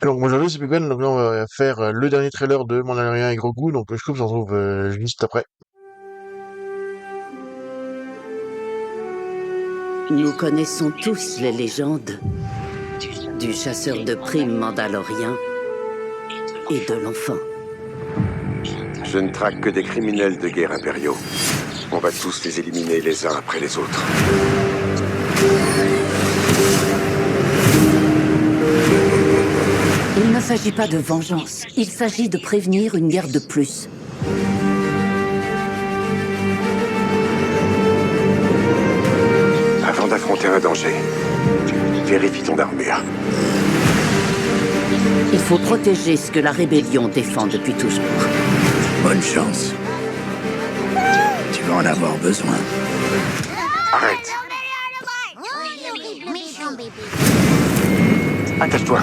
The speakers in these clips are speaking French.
Donc aujourd'hui c'est Big donc là on va faire le dernier trailer de Mandalorian et Grogu, donc je coupe, on se retrouve juste après. Nous connaissons tous les légendes du chasseur de primes mandalorien et de l'enfant. Je ne traque que des criminels de guerre impériaux. On va tous les éliminer les uns après les autres. Il ne s'agit pas de vengeance, il s'agit de prévenir une guerre de plus. Avant d'affronter un danger, vérifie ton armure. Il faut protéger ce que la rébellion défend depuis toujours. Bonne chance. Tu vas en avoir besoin. Arrête. Attache-toi.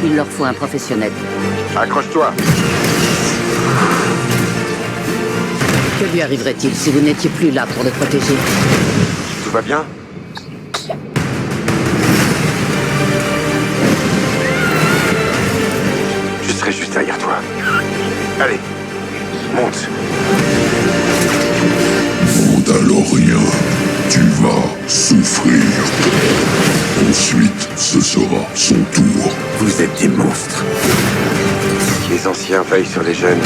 Il leur faut un professionnel. Accroche-toi. Que lui arriverait-il si vous n'étiez plus là pour le protéger? Tout va bien? Je serai juste derrière toi. Allez, monte. Mandalorien, tu vas souffrir. Ensuite, ce sera son tour. Vous êtes des monstres. Les anciens veillent sur les jeunes.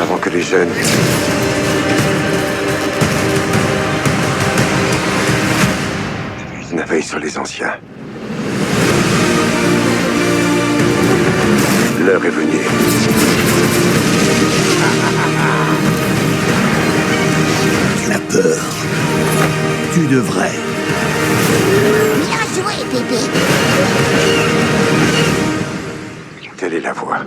Avant que les jeunes ne veillent sur les anciens. L'heure est venue. Tu as peur. Tu devrais. Bien joué, bébé. Telle est la voie.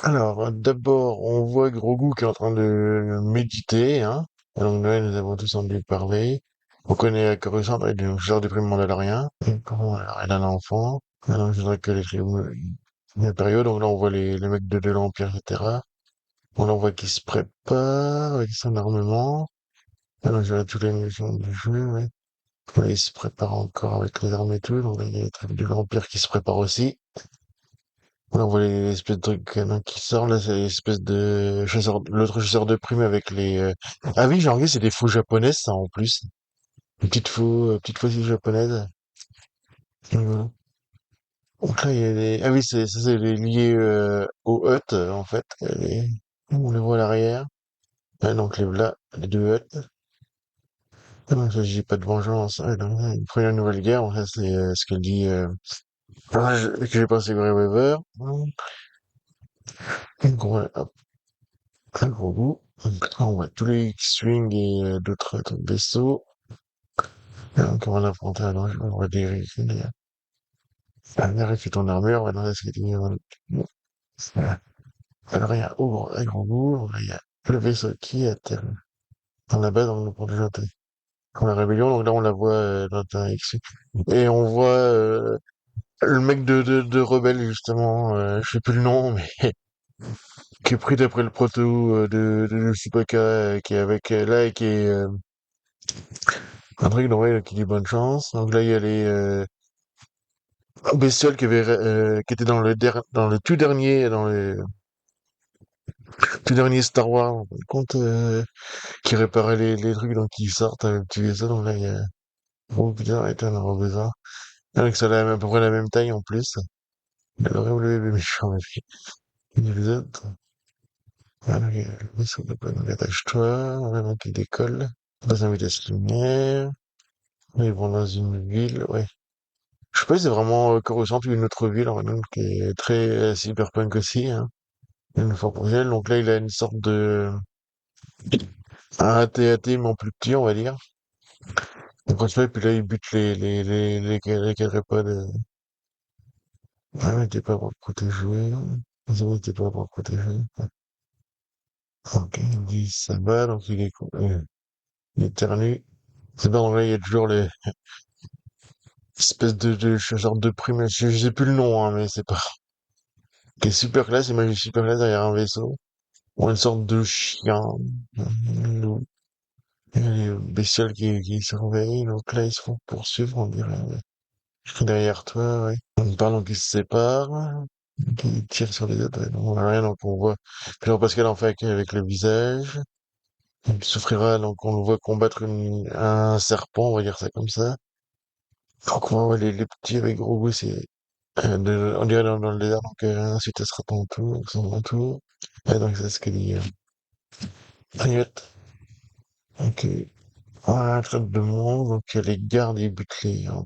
Alors d'abord on voit Grogu qui est en train de méditer, hein. Et donc là nous avons tous entendu parler. On connaît Coruscant, il est genre du prime Mandalorien. Et comment alors, elle a un enfant. Alors je voudrais que les période, donc là on voit les mecs de l'Empire, etc. On en voit qui se prépare avec son armement. Alors je vois tous les missions du jeu, ouais. Là, il se prépare encore avec les armes et tout, donc là, il y a les trucs de l'Empire qui se préparent aussi. Là, on voit les espèces de trucs qui sortent, là, c'est l'espèce de chasseur, l'autre chasseur de primes avec les, ah oui, j'ai remarqué, c'est des faux japonaises, ça, en plus. Une petite faux japonaise. Donc, voilà. Donc là, il y a les, ah oui, c'est lié, aux huttes, en fait. On les voit à l'arrière. Ah, donc les, là, les deux huttes. Ah, donc, ça, j'ai pas de vengeance. Ah, donc, une première nouvelle guerre, en fait, c'est, ce qu'elle dit, que j'ai passé Grey Weaver. Donc, on hop, un gros bout. Donc, là, on voit tous les X-Wing et d'autres vaisseaux. Et donc, on va l'affronter. Alors, on va vérifier. Vérifie ton armure. Ouais, non, là, c'est voilà. Alors, il y a un gros bout. Il y a le vaisseau qui est dans la base, on nous prend déjà pour la rébellion. Donc là, on la voit dans un X-Wing. Et on voit le mec de Rebelle, justement. Je sais plus le nom, mais qui est pris d'après le proto de Chewbacca, qui est avec là et qui est un truc donc, ouais, qui dit bonne chance. Donc là il y a les bestioles qui étaient dans le tout dernier Star Wars, en fin de compte, qui réparait les trucs donc qui sortent avec tu et ça. Donc là il y a oh putain, ouais, t'en as besoin. Avec ça a à peu près la même taille en plus. Le horrible bébé méchant et puis les autres. Voilà, le vaisseau de donc attache-toi, vraiment qui décolle. Dans une vitesse lumière. Ils vont dans une ville, ouais. Je sais pas si c'est vraiment Coruscant ou une autre ville, en fait, qui est très cyberpunk aussi, hein. Une fois pour elle. Donc là, il a une sorte de un AT-AT, mais en plus petit, on va dire. Donc on se fait, puis là, il bute les quadripodes. Ah, mais t'es pas pour protéger. C'est bon, t'es pas pour protéger. Ok, il dit ça va, donc il éternue. C'est pas donc là, il y a toujours les espèces de genre de prime, je sais plus le nom, hein, mais c'est pas, qui est super classe, imagine super classe derrière un vaisseau. Ou une sorte de chien, un loup. Il y a les bestioles qui surveillent, donc là, ils se font poursuivre, on dirait. Derrière toi, ouais. On parle qui se séparent, qui tirent sur les autres, ouais. Donc, on voit rien, donc on voit, genre parce qu'elle en fait avec le visage. Il souffrira, donc on le voit combattre un serpent, on va dire ça comme ça. Donc on voit les petits avec gros goût, c'est, on dirait dans le désert, donc ensuite ça sera ton tour, son tour. Et donc c'est ce qu'il dit. Riot. Ok. Voilà, traite de monde, donc il y a les gardes et butlés, hein,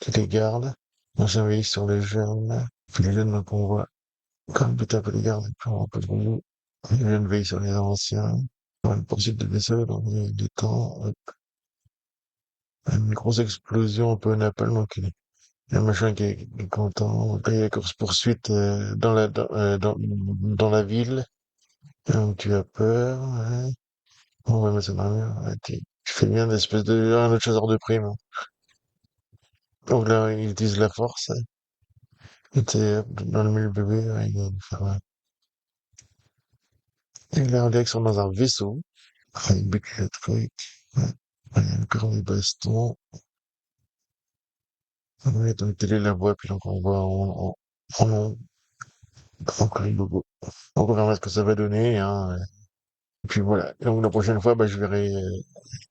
c'est les gardes. On s'envahit sur les jeunes. Puis les jeunes, donc on voit, comme buter un peu les gardes, et puis on voit un peu de nous. Les jeunes veillent sur les anciens. On a une poursuite de vaisseau, donc il y a du temps. Une grosse explosion, un peu napalm, donc il y a un machin qui est content. Donc là, il y a la course-poursuite dans la ville. Donc tu as peur, ouais. Bon, ouais, mais c'est normal. Ouais, tu fais bien d'espèce de... un autre chasseur de primes. Hein. Donc là, ils utilisent la force. Hein. Et t'es dans le milieu bébé, ouais, il va faire... Ouais. Et là, les mecs sont dans un vaisseau. Enfin, ils butent le truc. Ouais. Ouais, il y a encore des bastons. Ouais, donc télé la voix, puis donc on voit en encore les logos. On verra ce que ça va donner, hein. Et puis voilà. Donc la prochaine fois, bah, je verrai,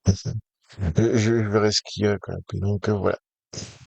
je verrai ce qu'il y a, quoi. Puis donc, voilà.